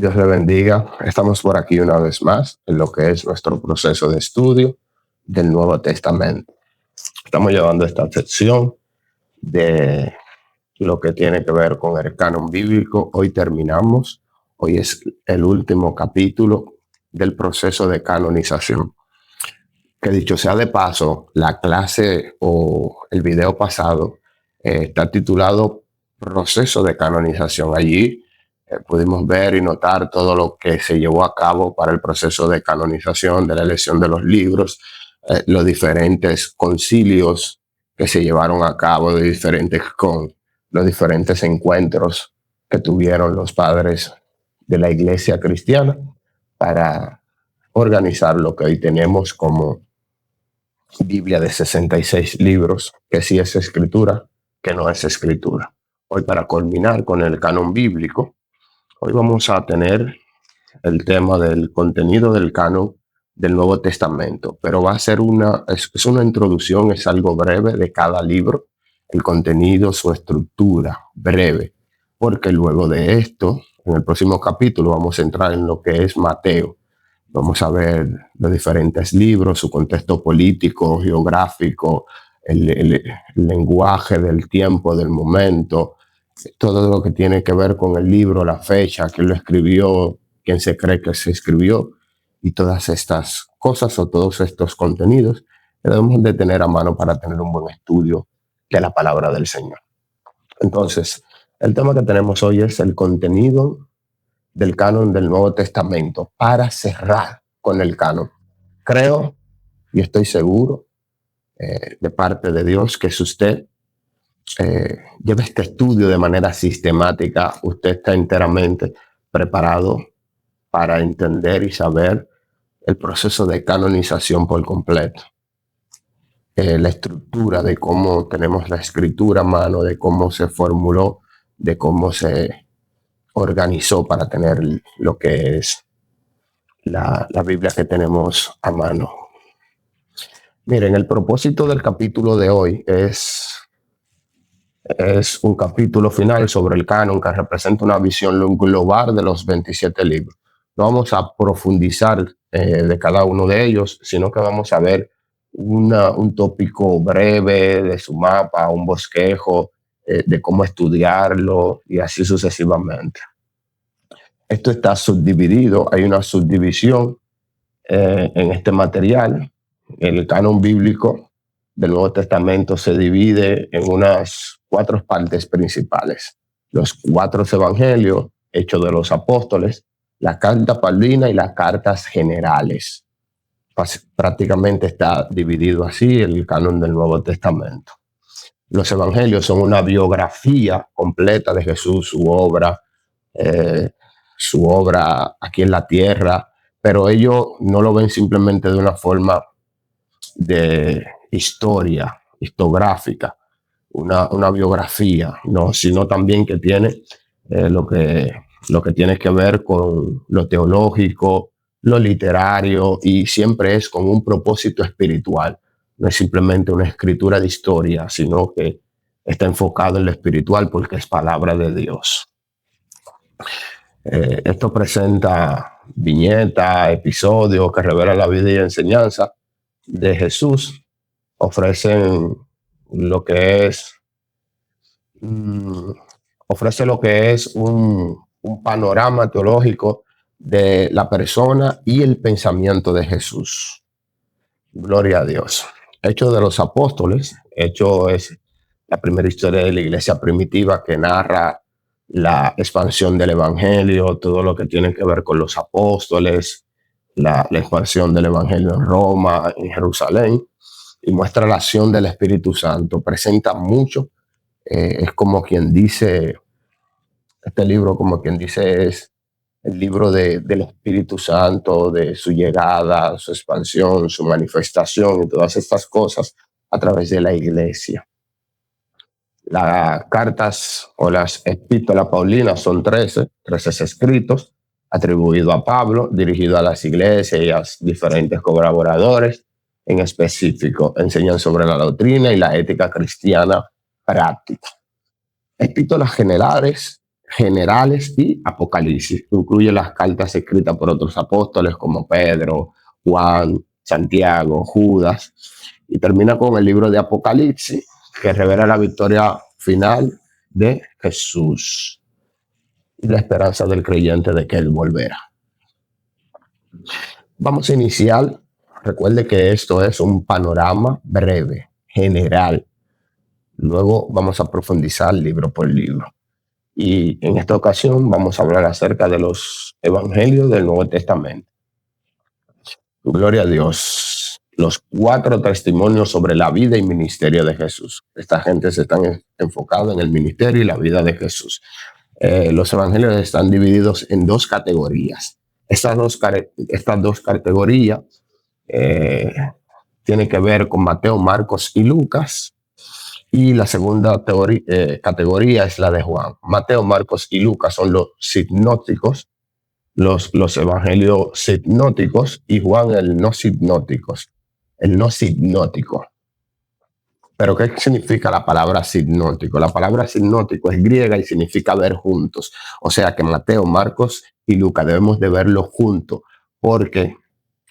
Dios le bendiga. Estamos por aquí una vez más en lo que es nuestro proceso de estudio del Nuevo Testamento. Estamos llevando esta sección de lo que tiene que ver con el canon bíblico. Hoy terminamos. Hoy es el último capítulo del proceso de canonización. Que dicho sea de paso, la clase o el video pasado está titulado Proceso de Canonización. Allí pudimos ver y notar todo lo que se llevó a cabo para el proceso de canonización, de la elección de los libros, los diferentes concilios que se llevaron a cabo, con los diferentes encuentros que tuvieron los padres de la iglesia cristiana para organizar lo que hoy tenemos como Biblia de 66 libros, que sí es escritura, que no es escritura. Hoy, para culminar con el canon bíblico, hoy vamos a tener el tema del contenido del canon del Nuevo Testamento, pero va a ser una introducción, es algo breve de cada libro, el contenido, su estructura, breve, porque luego de esto, en el próximo capítulo, vamos a entrar en lo que es Mateo. Vamos a ver los diferentes libros, su contexto político, geográfico, el lenguaje del tiempo, del momento, todo lo que tiene que ver con el libro, la fecha, quién lo escribió, quién se cree que se escribió, y todas estas cosas o todos estos contenidos que debemos de tener a mano para tener un buen estudio de la palabra del Señor. Entonces, el tema que tenemos hoy es el contenido del canon del Nuevo Testamento para cerrar con el canon. Creo y estoy seguro de parte de Dios que si usted lleva este estudio de manera sistemática, usted está enteramente preparado para entender y saber el proceso de canonización por completo. La estructura de cómo tenemos la escritura a mano, de cómo se formuló, de cómo se organizó para tener lo que es la Biblia que tenemos a mano. Miren, el propósito del capítulo de hoy es un capítulo final sobre el canon que representa una visión global de los 27 libros. No vamos a profundizar de cada uno de ellos, sino que vamos a ver un tópico breve de su mapa, un bosquejo de cómo estudiarlo y así sucesivamente. Esto está subdividido, hay una subdivisión en este material. El canon bíblico del Nuevo Testamento se divide en unas 4 partes principales. Los 4 evangelios, Hechos de los Apóstoles, la carta paulina y las cartas generales. Prácticamente está dividido así el canon del Nuevo Testamento. Los evangelios son una biografía completa de Jesús, su obra aquí en la tierra, pero ellos no lo ven simplemente de una forma de historiográfica, una biografía, no, sino también que tiene lo que tiene que ver con lo teológico, lo literario, y siempre es con un propósito espiritual. No es simplemente una escritura de historia, sino que está enfocado en lo espiritual porque es palabra de Dios. Esto presenta viñetas, episodios que revelan la vida y enseñanza de Jesús. Ofrecen lo que es un panorama teológico de la persona y el pensamiento de Jesús. Gloria a Dios. Hechos de los Apóstoles. Hechos es la primera historia de la iglesia primitiva que narra la expansión del evangelio, todo lo que tiene que ver con los apóstoles, la expansión del evangelio en Roma, en Jerusalén, y muestra la acción del Espíritu Santo. Presenta mucho. Es como quien dice, este libro como quien dice es el libro del Espíritu Santo, de su llegada, su expansión, su manifestación y todas estas cosas a través de la iglesia. Las cartas o las epístolas paulinas son 13 escritos atribuidos a Pablo, dirigidos a las iglesias y a diferentes colaboradores. En específico, enseñan sobre la doctrina y la ética cristiana práctica. Epístolas generales generales y Apocalipsis. Incluye las cartas escritas por otros apóstoles como Pedro, Juan, Santiago, Judas, y termina con el libro de Apocalipsis, que revela la victoria final de Jesús y la esperanza del creyente de que Él volverá. Vamos a iniciar. Recuerde que esto es un panorama breve, general. Luego vamos a profundizar libro por libro. Y en esta ocasión vamos a hablar acerca de los evangelios del Nuevo Testamento. Gloria a Dios. Los 4 testimonios sobre la vida y ministerio de Jesús. Esta gente se están enfocada en el ministerio y la vida de Jesús. Los evangelios están divididos en 2 categorías. Estas dos categorías tienen que ver con Mateo, Marcos y Lucas. Y la segunda categoría es la de Juan. Mateo, Marcos y Lucas son los sinópticos, los evangelios sinópticos, y Juan el no sinóptico. Pero ¿qué significa la palabra sinóptico? La palabra sinóptico es griega y significa ver juntos. O sea que Mateo, Marcos y Lucas debemos de verlos juntos, porque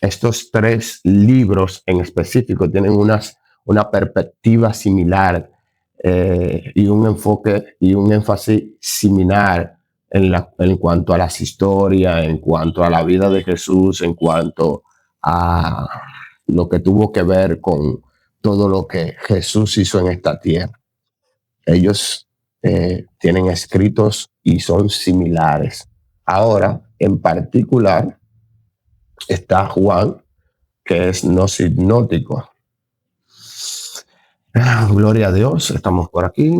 estos 3 libros en específico tienen una perspectiva similar y un enfoque y un énfasis similar en cuanto a las historias, en cuanto a la vida de Jesús, en cuanto a lo que tuvo que ver con todo lo que Jesús hizo en esta tierra. Ellos tienen escritos y son similares. Ahora, en particular, está Juan, que es no sinóptico. Gloria a Dios, estamos por aquí.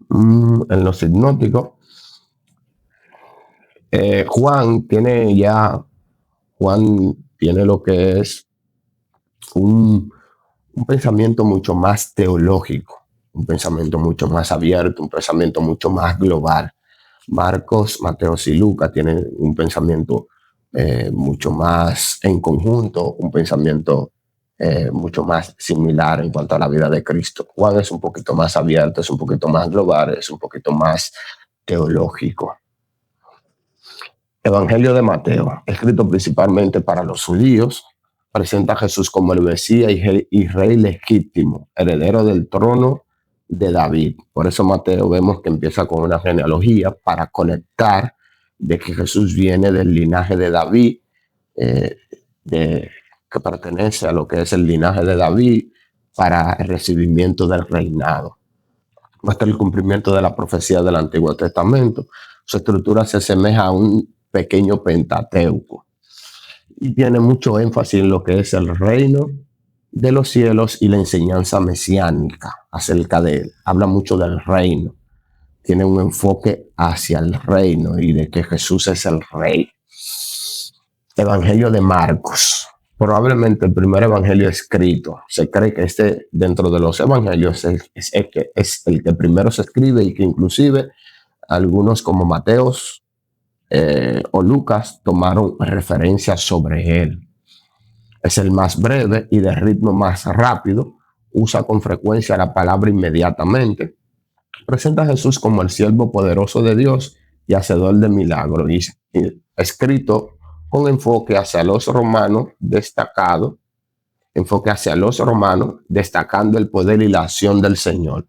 El no sinóptico. Juan tiene lo que es un pensamiento mucho más teológico, un pensamiento mucho más abierto, un pensamiento mucho más global. Marcos, Mateo y Lucas tienen un pensamiento mucho más en conjunto, un pensamiento mucho más similar en cuanto a la vida de Cristo. Juan es un poquito más abierto, es un poquito más global, es un poquito más teológico. Evangelio de Mateo, escrito principalmente para los judíos, presenta a Jesús como el Mesías y rey legítimo, heredero del trono de David. Por eso Mateo vemos que empieza con una genealogía para conectar de que Jesús viene del linaje de David, que pertenece a lo que es el linaje de David para el recibimiento del reinado. Hasta el cumplimiento de la profecía del Antiguo Testamento. Su estructura se asemeja a un pequeño Pentateuco y tiene mucho énfasis en lo que es el reino de los cielos y la enseñanza mesiánica acerca de él. Habla mucho del reino. Tiene un enfoque hacia el reino y de que Jesús es el rey. Evangelio de Marcos. Probablemente el primer evangelio escrito. Se cree que dentro de los evangelios es el que primero se escribe y que inclusive algunos como Mateos o Lucas tomaron referencias sobre él. Es el más breve y de ritmo más rápido. Usa con frecuencia la palabra inmediatamente. Presenta a Jesús como el siervo poderoso de Dios y hacedor de milagros. Y escrito con enfoque hacia los romanos, destacando el poder y la acción del Señor.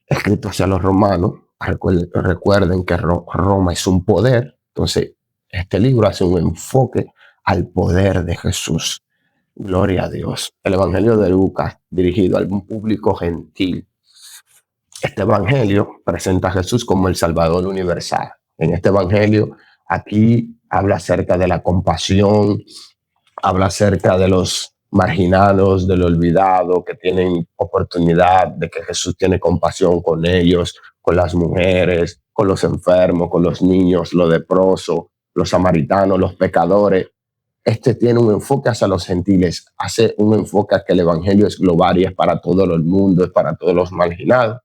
Escrito hacia los romanos, recuerden que Roma es un poder, entonces este libro hace un enfoque al poder de Jesús. Gloria a Dios. El Evangelio de Lucas, dirigido a un público gentil. Este evangelio presenta a Jesús como el Salvador universal. En este evangelio, aquí habla acerca de la compasión, habla acerca de los marginados, del olvidado, que tienen oportunidad, de que Jesús tiene compasión con ellos, con las mujeres, con los enfermos, con los niños, los leprosos, los samaritanos, los pecadores. Este tiene un enfoque hacia los gentiles, hace un enfoque a que el evangelio es global y es para todo el mundo, es para todos los marginados.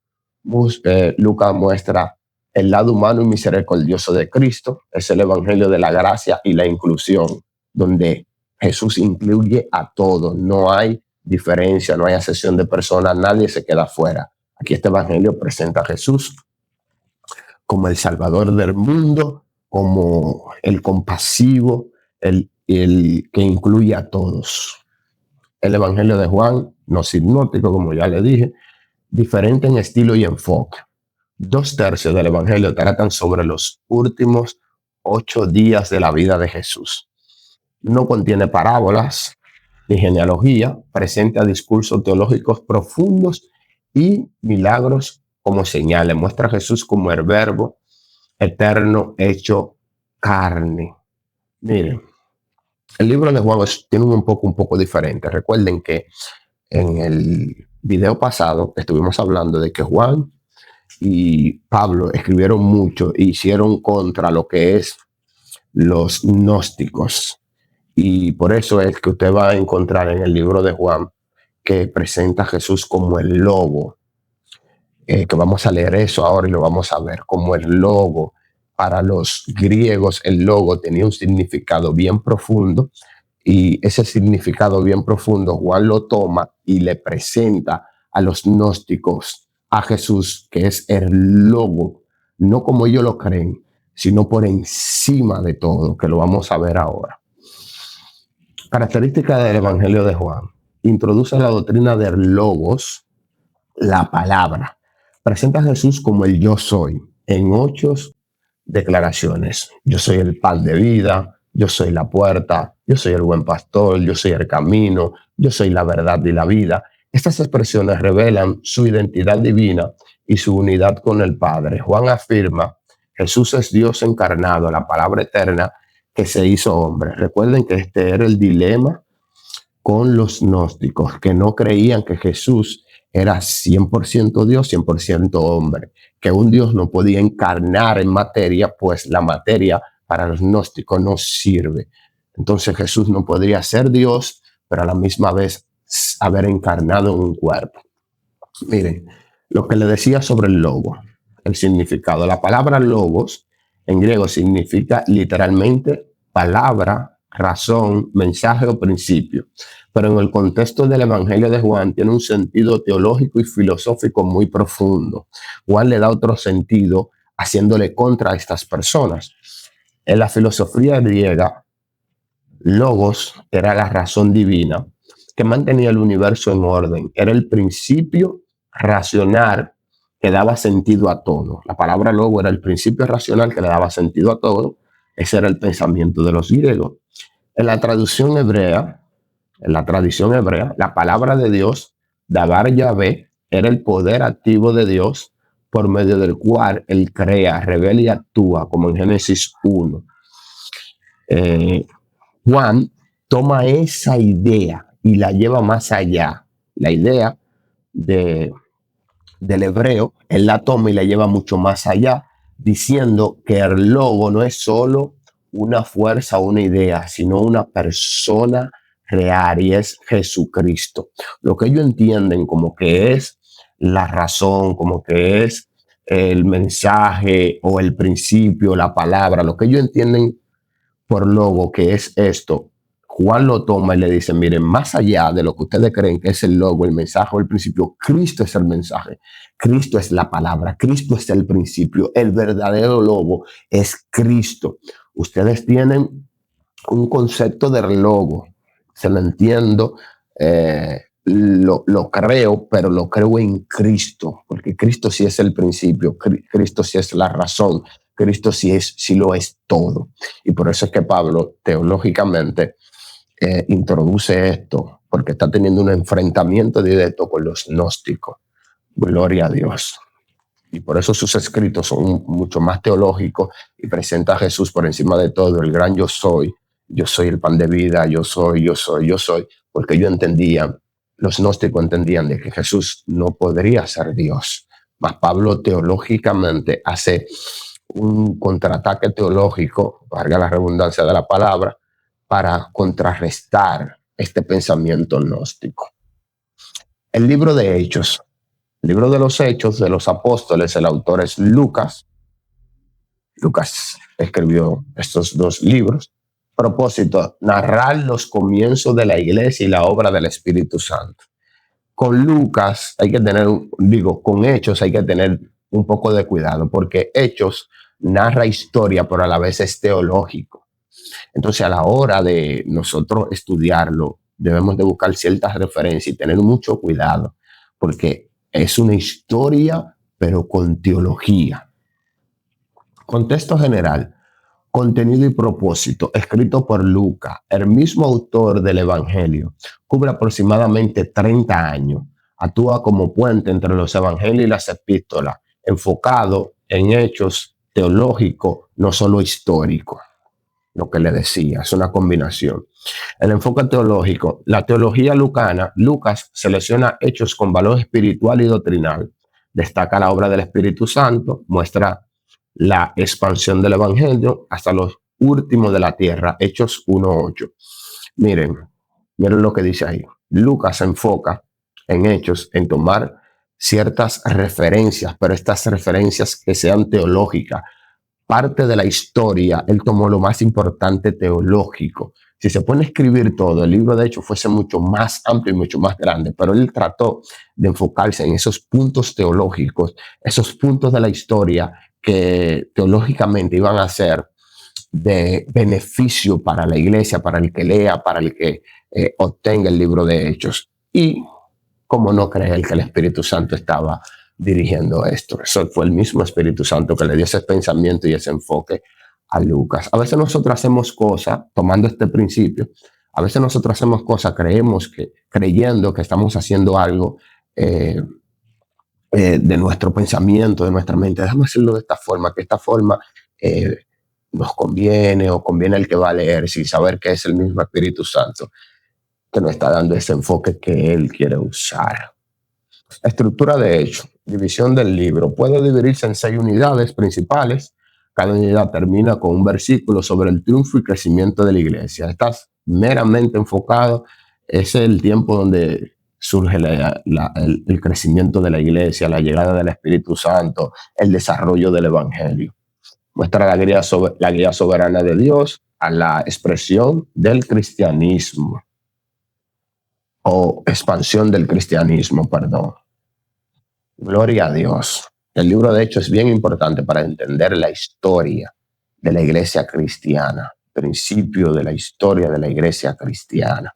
Lucas muestra el lado humano y misericordioso de Cristo. Es el evangelio de la gracia y la inclusión, donde Jesús incluye a todos. No hay diferencia, no hay acepción de personas, nadie se queda fuera. Aquí este evangelio presenta a Jesús como el Salvador del mundo, como el compasivo, el que incluye a todos. El Evangelio de Juan, no sinóptico, como ya le dije, diferente en estilo y enfoque. 2/3 del Evangelio tratan sobre los últimos 8 días de la vida de Jesús. No contiene parábolas ni genealogía, presenta discursos teológicos profundos y milagros como señales. Muestra a Jesús como el verbo eterno hecho carne. Miren, el libro de Juan tiene un poco diferente. Recuerden que en el video pasado estuvimos hablando de que Juan y Pablo escribieron mucho e hicieron contra lo que es los gnósticos. Y por eso es que usted va a encontrar en el libro de Juan que presenta a Jesús como el lobo. Que vamos a leer eso ahora y lo vamos a ver como el lobo. Para los griegos el lobo tenía un significado bien profundo, y ese significado bien profundo Juan lo toma y le presenta a los gnósticos a Jesús, que es el lobo, no como ellos lo creen, sino por encima de todo, que lo vamos a ver ahora. Característica del Evangelio de Juan: introduce la doctrina del logos, la palabra. Presenta a Jesús como el yo soy en 8 declaraciones. Yo soy el pan de vida, yo soy la puerta, yo soy el buen pastor, yo soy el camino, yo soy la verdad y la vida. Estas expresiones revelan su identidad divina y su unidad con el Padre. Juan afirma: Jesús es Dios encarnado, la palabra eterna que se hizo hombre. Recuerden que este era el dilema con los gnósticos, que no creían que Jesús era 100% Dios, 100% hombre, que un Dios no podía encarnar en materia, pues la materia para los gnósticos no sirve. Entonces Jesús no podría ser Dios, pero a la misma vez haber encarnado en un cuerpo. Miren, lo que le decía sobre el logo, el significado. La palabra logos en griego significa literalmente palabra, razón, mensaje o principio. Pero en el contexto del Evangelio de Juan tiene un sentido teológico y filosófico muy profundo. Juan le da otro sentido haciéndole contra a estas personas. En la filosofía griega, logos era la razón divina que mantenía el universo en orden. Era el principio racional que daba sentido a todo. La palabra logo era el principio racional que le daba sentido a todo. Ese era el pensamiento de los griegos. En la tradición hebrea, la palabra de Dios, Dabar Yahvé, era el poder activo de Dios por medio del cual Él crea, revela y actúa, como en Génesis 1. Juan toma esa idea y la lleva más allá. La idea del hebreo, él la toma y la lleva mucho más allá, diciendo que el logo no es solo una fuerza o una idea, sino una persona real, y es Jesucristo. Lo que ellos entienden como que es la razón, como que es el mensaje o el principio, la palabra, lo que ellos entienden por logo, que es esto, Juan lo toma y le dice: miren, más allá de lo que ustedes creen que es el logo, el mensaje o el principio, Cristo es el mensaje, Cristo es la palabra, Cristo es el principio, el verdadero logo es Cristo. Ustedes tienen un concepto del logo, se lo entiendo, lo creo, pero lo creo en Cristo, porque Cristo sí es el principio, Cristo sí es la razón, Cristo sí lo es todo. Y por eso es que Pablo teológicamente introduce esto, porque está teniendo un enfrentamiento directo con los gnósticos. Gloria a Dios. Y por eso sus escritos son mucho más teológicos y presenta a Jesús por encima de todo, el gran yo soy el pan de vida, yo soy, porque ellos entendían, los gnósticos entendían de que Jesús no podría ser Dios. Mas Pablo teológicamente hace un contraataque teológico, valga la redundancia de la palabra, para contrarrestar este pensamiento gnóstico. El libro de Hechos. El libro de los Hechos de los Apóstoles, el autor es Lucas. Lucas escribió estos 2 libros. Propósito: narrar los comienzos de la iglesia y la obra del Espíritu Santo. Con Lucas hay que tener, con Hechos hay que tener un poco de cuidado, porque Hechos narra historia, pero a la vez es teológico. Entonces, a la hora de nosotros estudiarlo, debemos de buscar ciertas referencias y tener mucho cuidado, porque es una historia, pero con teología. Contexto general, contenido y propósito, escrito por Lucas, el mismo autor del Evangelio, cubre aproximadamente 30 años. Actúa como puente entre los evangelios y las epístolas, enfocado en hechos teológicos, no solo históricos. Lo que le decía, es una combinación. El enfoque teológico, la teología lucana, Lucas selecciona hechos con valor espiritual y doctrinal. Destaca la obra del Espíritu Santo, muestra la expansión del Evangelio hasta los últimos de la tierra, Hechos 1:8. Miren, miren lo que dice ahí. Lucas se enfoca en Hechos, en tomar ciertas referencias, pero estas referencias que sean teológicas. Parte de la historia, él tomó lo más importante teológico. Si se pone a escribir todo, el libro de Hechos fuese mucho más amplio y mucho más grande, pero él trató de enfocarse en esos puntos teológicos, esos puntos de la historia que teológicamente iban a ser de beneficio para la iglesia, para el que lea, para el que obtenga el libro de Hechos. Y cómo no creer que el Espíritu Santo estaba dirigiendo esto. Eso fue el mismo Espíritu Santo que le dio ese pensamiento y ese enfoque a Lucas. A veces nosotros hacemos cosas, tomando este principio, a veces nosotros hacemos cosas, creyendo que estamos haciendo algo de nuestro pensamiento, de nuestra mente. Déjame hacerlo de esta forma, que esta forma nos conviene o conviene al que va a leer, sin saber que es el mismo Espíritu Santo que nos está dando ese enfoque que él quiere usar. Estructura de hecho, división del libro. Puede dividirse en 6 unidades principales. Cada unidad termina con un versículo sobre el triunfo y crecimiento de la iglesia. Estás meramente enfocado. Es el tiempo donde surge el crecimiento de la iglesia, la llegada del Espíritu Santo, el desarrollo del Evangelio. Muestra la guía soberana de Dios a la expresión del cristianismo o expansión del cristianismo, perdón. Gloria a Dios. El libro de Hechos es bien importante para entender la historia de la iglesia cristiana, principio de la historia de la iglesia cristiana.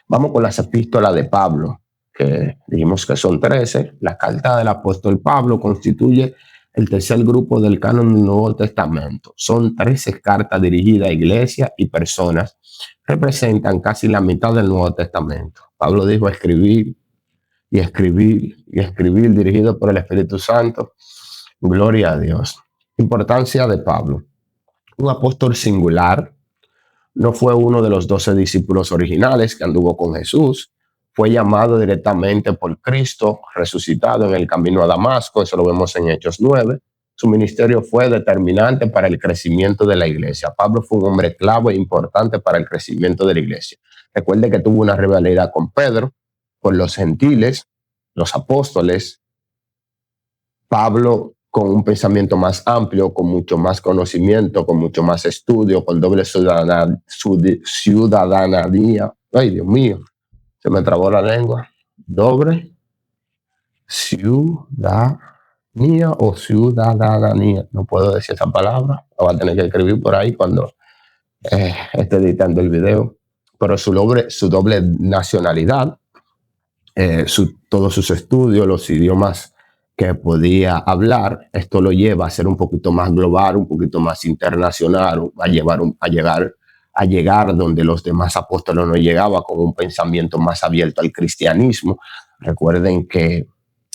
Vamos con las epístolas de Pablo, que dijimos que son 13. La carta del apóstol Pablo constituye el tercer grupo del canon del Nuevo Testamento. Son 13 cartas dirigidas a iglesias y personas. Representan casi la mitad del Nuevo Testamento. Pablo dijo escribir y escribir y escribir, dirigido por el Espíritu Santo. Gloria a Dios. Importancia de Pablo. Un apóstol singular. No fue uno de los 12 discípulos originales que anduvo con Jesús. Fue llamado directamente por Cristo, resucitado en el camino a Damasco. Eso lo vemos en Hechos 9. Su ministerio fue determinante para el crecimiento de la iglesia. Pablo fue un hombre clave e importante para el crecimiento de la iglesia. Recuerde que tuvo una rivalidad con Pedro, con los gentiles, los apóstoles. Pablo, con un pensamiento más amplio, con mucho más conocimiento, con mucho más estudio, con doble ciudadanía. Ay, Dios mío, se me trabó la lengua. Doble ciudadanía o ciudadanía. No puedo decir esa palabra. La voy a tener que escribir por ahí cuando esté editando el video. Pero su doble nacionalidad, todos sus estudios, los idiomas que podía hablar, esto lo lleva a ser un poquito más global, un poquito más internacional, a llegar donde los demás apóstoles no llegaban, con un pensamiento más abierto al cristianismo. Recuerden que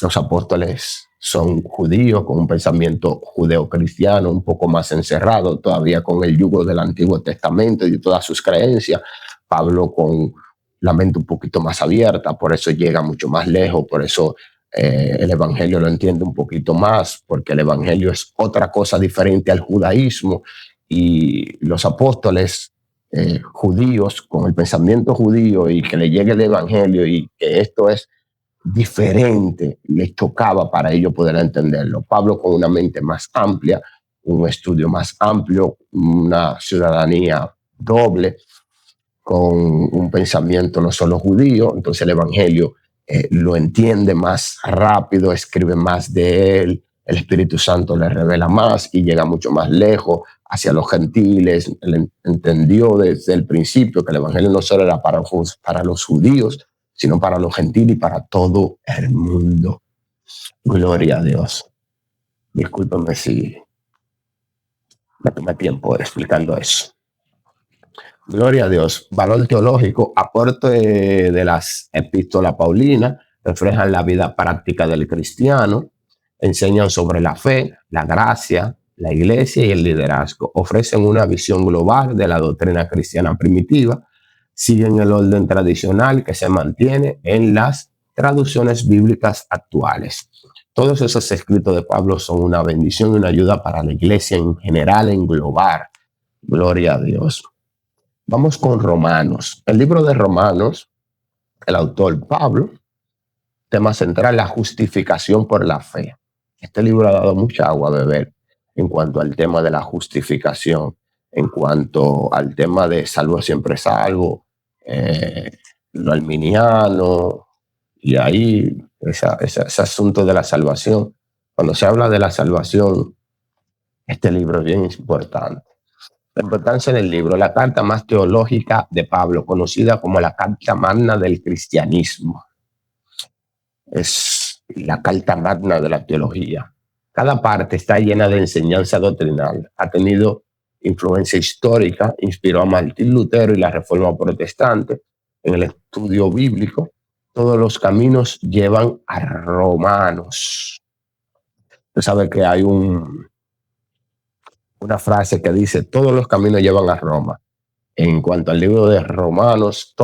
los apóstoles son judíos con un pensamiento judeo-cristiano un poco más encerrado, todavía con el yugo del Antiguo Testamento y de todas sus creencias. Pablo con la mente un poquito más abierta, por eso llega mucho más lejos, por eso el evangelio lo entiende un poquito más, porque el evangelio es otra cosa diferente al judaísmo, y los apóstoles judíos con el pensamiento judío y que le llegue el evangelio y que esto es diferente, les chocaba para ellos poder entenderlo. Pablo con una mente más amplia, un estudio más amplio, una ciudadanía doble, con un pensamiento no solo judío, entonces el evangelio lo entiende más rápido, escribe más de él, el Espíritu Santo le revela más y llega mucho más lejos hacia los gentiles. Él entendió desde el principio que el Evangelio no solo era para los judíos, sino para los gentiles y para todo el mundo. Gloria a Dios. Discúlpenme si me tomé tiempo explicando eso. Gloria a Dios. Valor teológico, aporte de las epístolas paulinas, reflejan la vida práctica del cristiano, enseñan sobre la fe, la gracia, la iglesia y el liderazgo. Ofrecen una visión global de la doctrina cristiana primitiva, siguen el orden tradicional que se mantiene en las traducciones bíblicas actuales. Todos esos escritos de Pablo son una bendición y una ayuda para la iglesia en general, en global. Gloria a Dios. Vamos con Romanos. El libro de Romanos, el autor Pablo, tema central, la justificación por la fe. Este libro ha dado mucha agua a beber en cuanto al tema de la justificación, en cuanto al tema de salvo siempre salvo, lo arminiano, y ahí ese asunto de la salvación. Cuando se habla de la salvación, este libro es bien importante. La importancia del libro, la carta más teológica de Pablo, conocida como la carta magna del cristianismo. Es la carta magna de la teología. Cada parte está llena de enseñanza doctrinal. Ha tenido influencia histórica, inspiró a Martín Lutero y la Reforma Protestante en el estudio bíblico. Todos los caminos llevan a Romanos. Usted sabe que hay una frase que dice, todos los caminos llevan a Roma. En cuanto al libro de Romanos,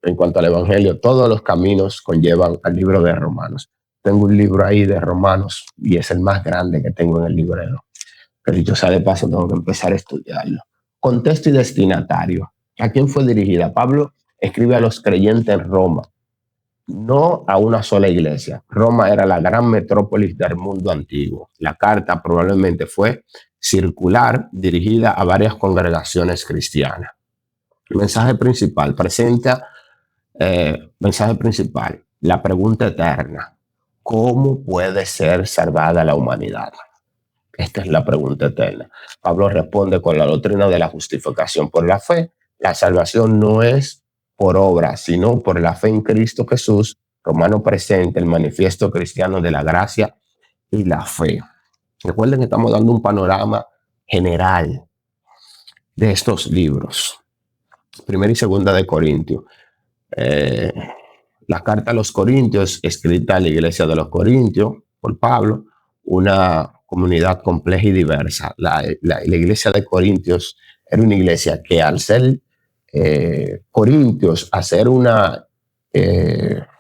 en cuanto al Evangelio, todos los caminos conllevan al libro de Romanos. Tengo un libro ahí de Romanos y es el más grande que tengo en el librero. Que dicho sea de paso, tengo que empezar a estudiarlo. Contexto y destinatario. ¿A quién fue dirigida? Pablo escribe a los creyentes en Roma, no a una sola iglesia. Roma era la gran metrópolis del mundo antiguo. La carta probablemente fue circular, dirigida a varias congregaciones cristianas. El mensaje principal la pregunta eterna: ¿cómo puede ser salvada la humanidad? Esta es la pregunta eterna. Pablo responde con la doctrina de la justificación por la fe. La salvación no es por obra, sino por la fe en Cristo Jesús. Romano presenta el manifiesto cristiano de la gracia y la fe. Recuerden que estamos dando un panorama general de estos libros. Primera y segunda de Corintios. La carta a los Corintios, escrita a la iglesia de los Corintios por Pablo, una comunidad compleja y diversa. La iglesia de Corintios era una iglesia que, al ser Corintios, a ser una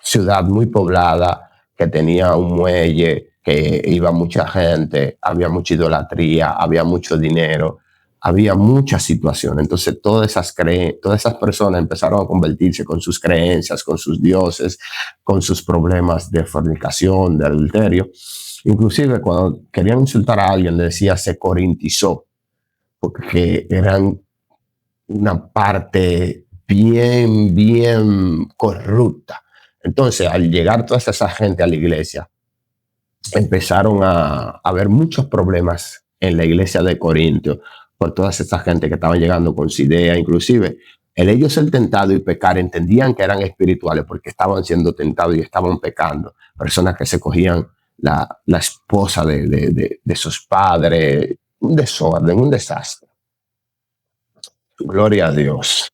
ciudad muy poblada, que tenía un muelle, que iba mucha gente, había mucha idolatría, había mucho dinero, había muchas situaciones. Entonces todas esas personas empezaron a convertirse con sus creencias, con sus dioses, con sus problemas de fornicación, de adulterio. Inclusive cuando querían insultar a alguien, le decía se corintizó, porque eran una parte bien corrupta. Entonces, al llegar toda esa gente a la iglesia, empezaron a haber muchos problemas en la iglesia de Corintios por toda esa gente que estaban llegando con su idea. Inclusive, ellos ser tentados y pecar, entendían que eran espirituales porque estaban siendo tentados y estaban pecando. Personas que se cogían la esposa de sus padres, un desorden, un desastre. Gloria a Dios.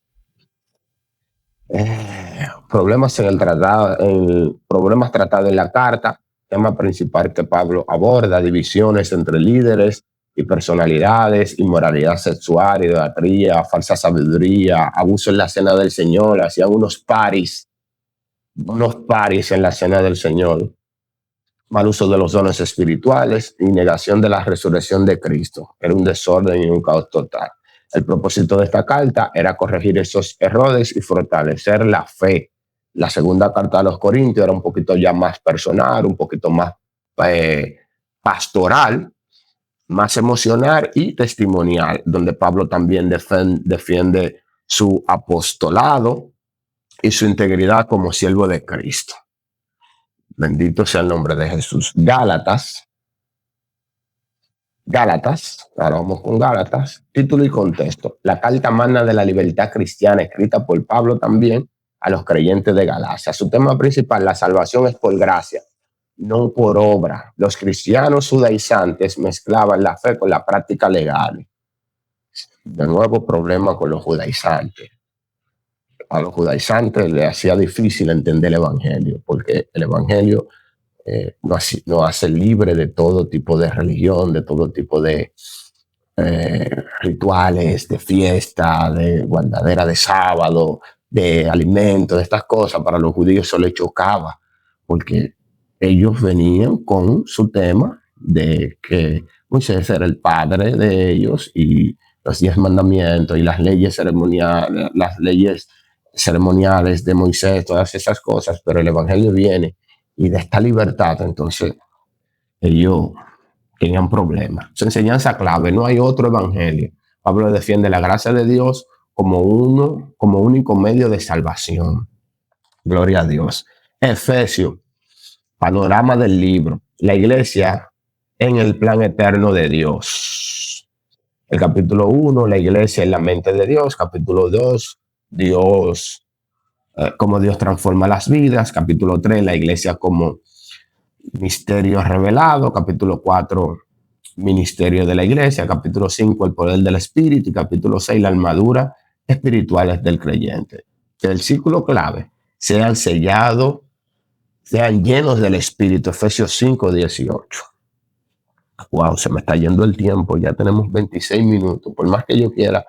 Problemas en el tratado, problemas tratados en la carta. Tema principal que Pablo aborda: divisiones entre líderes y personalidades, inmoralidad sexual, idolatría, falsa sabiduría, abuso en la cena del Señor. Hacían unos paris en la cena del Señor. Mal uso de los dones espirituales y negación de la resurrección de Cristo. Era un desorden y un caos total. El propósito de esta carta era corregir esos errores y fortalecer la fe. La segunda carta a los Corintios era un poquito ya más personal, un poquito más pastoral, más emocional y testimonial, donde Pablo también defiende su apostolado y su integridad como siervo de Cristo. Bendito sea el nombre de Jesús. Gálatas. Gálatas, ahora vamos con Gálatas, título y contexto. La carta magna de la libertad cristiana, escrita por Pablo también a los creyentes de Galacia. Su tema principal, la salvación es por gracia, no por obra. Los cristianos judaizantes mezclaban la fe con la práctica legal. De nuevo, problema con los judaizantes. A los judaizantes les hacía difícil entender el evangelio, porque el evangelio nos hace libre de todo tipo de religión, de todo tipo de rituales, de fiesta, de guardadera de sábado, de alimentos, de estas cosas. Para los judíos eso les chocaba, porque ellos venían con su tema de que Moisés era el padre de ellos y los 10 mandamientos y las leyes ceremoniales de Moisés, todas esas cosas, pero el evangelio viene y de esta libertad, entonces ellos tenían problemas. Su enseñanza clave, no hay otro evangelio. Pablo defiende la gracia de Dios como único medio de salvación. Gloria a Dios. Efesios, panorama del libro. La iglesia en el plan eterno de Dios. El capítulo 1, la iglesia en la mente de Dios. Capítulo 2, Dios, cómo Dios transforma las vidas. Capítulo 3, la iglesia como misterio revelado. Capítulo 4, ministerio de la iglesia. Capítulo 5, el poder del espíritu. Y capítulo 6, la armadura espiritual del creyente. Que el círculo clave sean sellados, sean llenos del espíritu. Efesios 5, 18. Wow, se me está yendo el tiempo. Ya tenemos 26 minutos. Por más que yo quiera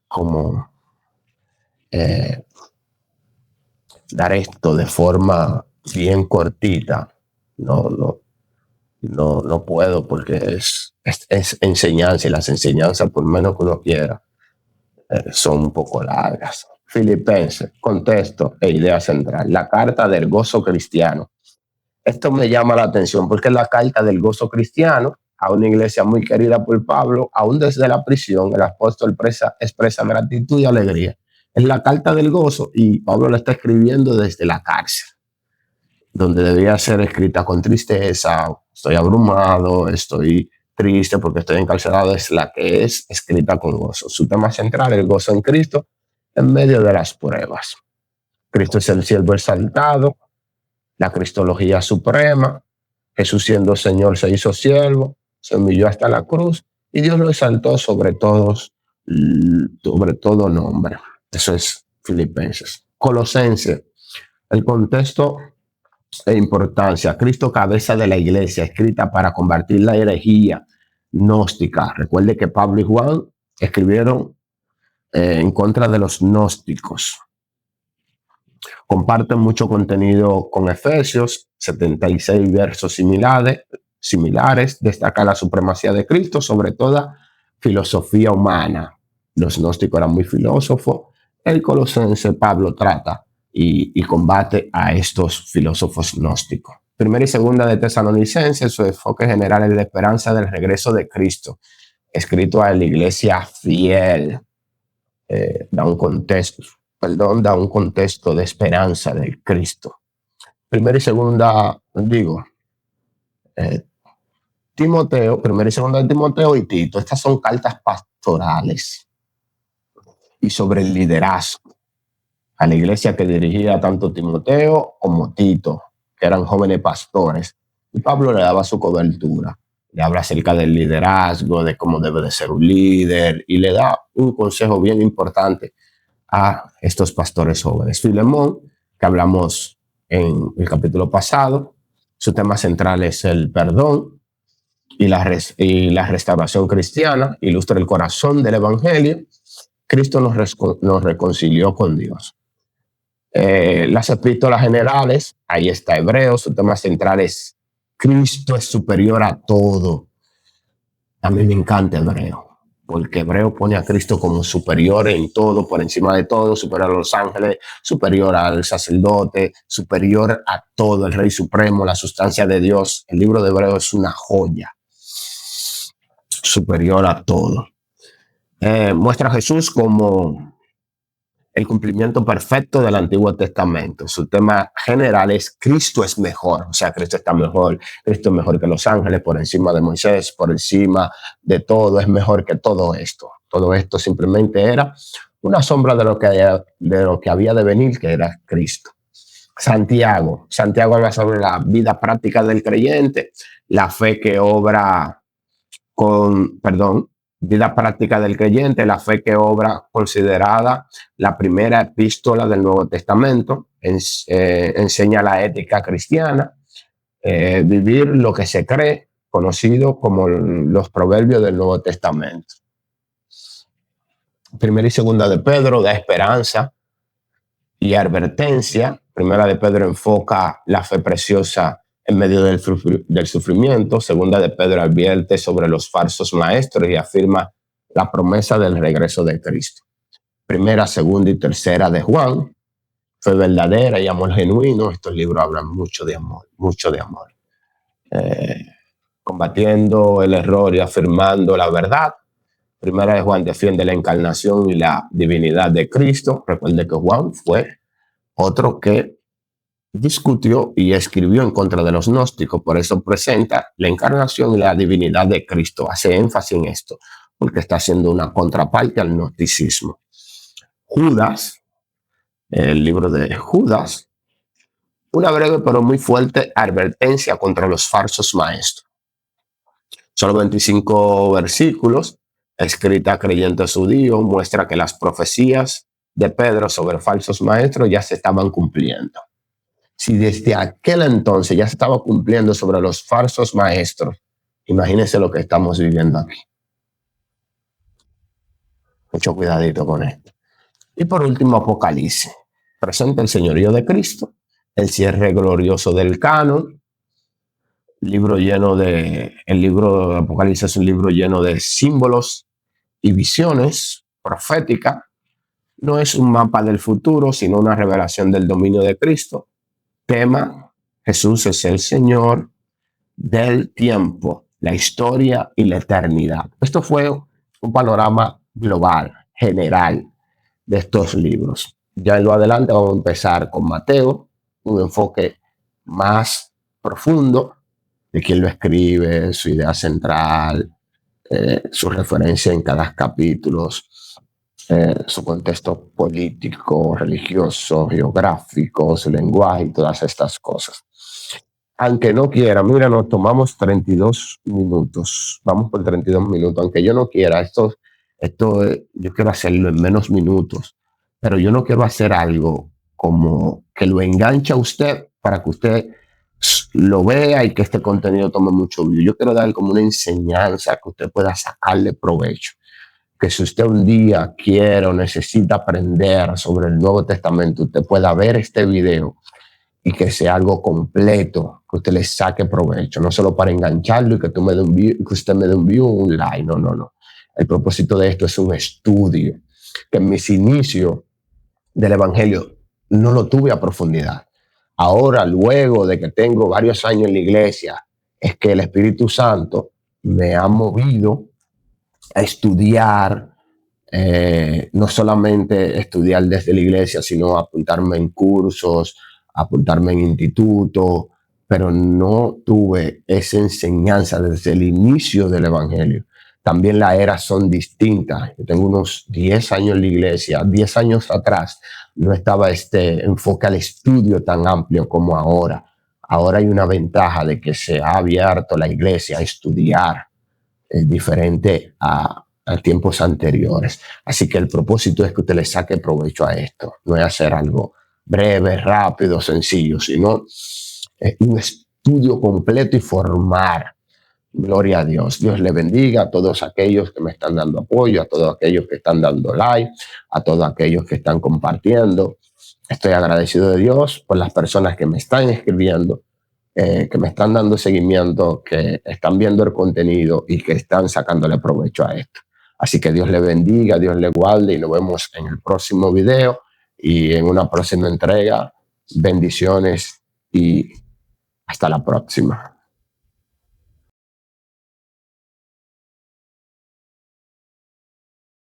como dar esto de forma bien cortita, no puedo, porque es enseñanza, y las enseñanzas, por menos que uno quiera, son un poco largas. Filipenses, contexto e idea central. La carta del gozo cristiano. Esto me llama la atención porque es la carta del gozo cristiano a una iglesia muy querida por Pablo. Aún desde la prisión, el apóstol expresa gratitud y alegría. Es la carta del gozo y Pablo la está escribiendo desde la cárcel, donde debía ser escrita con tristeza. Estoy abrumado, estoy triste porque estoy encarcelado. Es la que es escrita con gozo. Su tema central, el gozo en Cristo en medio de las pruebas. Cristo es el siervo exaltado, la cristología suprema. Jesús, siendo Señor, se hizo siervo, se humilló hasta la cruz y Dios lo exaltó sobre todo nombre. Eso es Filipenses. Colosenses, el contexto e importancia. Cristo, cabeza de la iglesia, escrita para combatir la herejía gnóstica. Recuerde que Pablo y Juan escribieron en contra de los gnósticos. Comparten mucho contenido con Efesios, 76 versos similares. Destaca la supremacía de Cristo sobre toda filosofía humana. Los gnósticos eran muy filósofos. El Colosense, Pablo trata y combate a estos filósofos gnósticos. Primera y segunda de Tesalonicenses, su enfoque general es la esperanza del regreso de Cristo, escrito a la iglesia fiel. Da un contexto de esperanza del Cristo. Primera y segunda, Timoteo, primera y segunda de Timoteo y Tito. Estas son cartas pastorales y sobre el liderazgo a la iglesia que dirigía tanto Timoteo como Tito, que eran jóvenes pastores. Y Pablo le daba su cobertura. Le habla acerca del liderazgo, de cómo debe de ser un líder, y le da un consejo bien importante a estos pastores jóvenes. Filemón, que hablamos en el capítulo pasado, su tema central es el perdón y la restauración cristiana. Ilustra el corazón del evangelio. Cristo nos reconcilió con Dios. Las epístolas generales, ahí está Hebreos, su tema central es Cristo es superior a todo. A mí me encanta Hebreo, porque Hebreo pone a Cristo como superior en todo, por encima de todo, superior a los ángeles, superior al sacerdote, superior a todo, el Rey Supremo, la sustancia de Dios. El libro de Hebreo es una joya, superior a todo. Muestra a Jesús como el cumplimiento perfecto del Antiguo Testamento. Su tema general es Cristo es mejor, o sea, Cristo está mejor, Cristo es mejor que los ángeles, por encima de Moisés, por encima de todo, es mejor que todo esto. Todo esto simplemente era una sombra de lo que había de venir, que era Cristo. Santiago habla sobre la vida práctica del creyente, la fe que obra vida práctica del creyente, la fe que obra, considerada la primera epístola del Nuevo Testamento, enseña la ética cristiana, vivir lo que se cree, conocido como los proverbios del Nuevo Testamento. Primera y segunda de Pedro da esperanza y advertencia. Primera de Pedro enfoca la fe preciosa en medio del sufrimiento. Segunda de Pedro advierte sobre los falsos maestros y afirma la promesa del regreso de Cristo. Primera, segunda y tercera de Juan, fe verdadera y amor genuino. Estos libros hablan mucho de amor, mucho de amor. Combatiendo el error y afirmando la verdad. Primera de Juan defiende la encarnación y la divinidad de Cristo. Recuerde que Juan fue otro que discutió y escribió en contra de los gnósticos, por eso presenta la encarnación y la divinidad de Cristo, hace énfasis en esto, porque está haciendo una contraparte al gnosticismo. Judas, el libro de Judas, una breve pero muy fuerte advertencia contra los falsos maestros. Solo 25 versículos, escrita a creyentes judíos, muestra que las profecías de Pedro sobre falsos maestros ya se estaban cumpliendo. Si desde aquel entonces ya se estaba cumpliendo sobre los falsos maestros, imagínense lo que estamos viviendo aquí. Mucho cuidadito con esto. Y por último, Apocalipsis. Presenta el señorío de Cristo, el cierre glorioso del canon, el libro de Apocalipsis es un libro lleno de símbolos y visiones proféticas. No es un mapa del futuro, sino una revelación del dominio de Cristo. Tema: Jesús es el Señor del tiempo, la historia y la eternidad. Esto fue un panorama global, general, de estos libros. Ya en lo adelante vamos a empezar con Mateo, un enfoque más profundo de quién lo escribe, su idea central, su referencia en cada capítulo, su contexto político, religioso, geográfico, su lenguaje y todas estas cosas. Aunque no quiera, mira, nos tomamos 32 minutos, vamos por 32 minutos, aunque yo no quiera, esto yo quiero hacerlo en menos minutos, pero yo no quiero hacer algo como que lo enganche a usted para que usted lo vea y que este contenido tome mucho vídeo. Yo quiero dar como una enseñanza que usted pueda sacarle provecho. Que si usted un día quiere o necesita aprender sobre el Nuevo Testamento, usted pueda ver este video y que sea algo completo, que usted le saque provecho, no solo para engancharlo y que usted me dé un view o un like, no. El propósito de esto es un estudio, que en mis inicios del Evangelio no lo tuve a profundidad. Ahora, luego de que tengo varios años en la iglesia, es que el Espíritu Santo me ha movido a estudiar, no solamente estudiar desde la iglesia, sino apuntarme en cursos, apuntarme en institutos, pero no tuve esa enseñanza desde el inicio del Evangelio. También las eras son distintas. Yo tengo unos 10 años en la iglesia. 10 años atrás no estaba este enfoque al estudio tan amplio como ahora. Ahora hay una ventaja de que se ha abierto la iglesia a estudiar, diferente a tiempos anteriores. Así que el propósito es que usted le saque provecho a esto. No es hacer algo breve, rápido, sencillo, sino un estudio completo y formar. Gloria a Dios. Dios le bendiga a todos aquellos que me están dando apoyo, a todos aquellos que están dando like, a todos aquellos que están compartiendo. Estoy agradecido de Dios por las personas que me están escribiendo, que me están dando seguimiento, que están viendo el contenido y que están sacándole provecho a esto. Así que Dios le bendiga, Dios le guarde y nos vemos en el próximo video y en una próxima entrega. Bendiciones y hasta la próxima.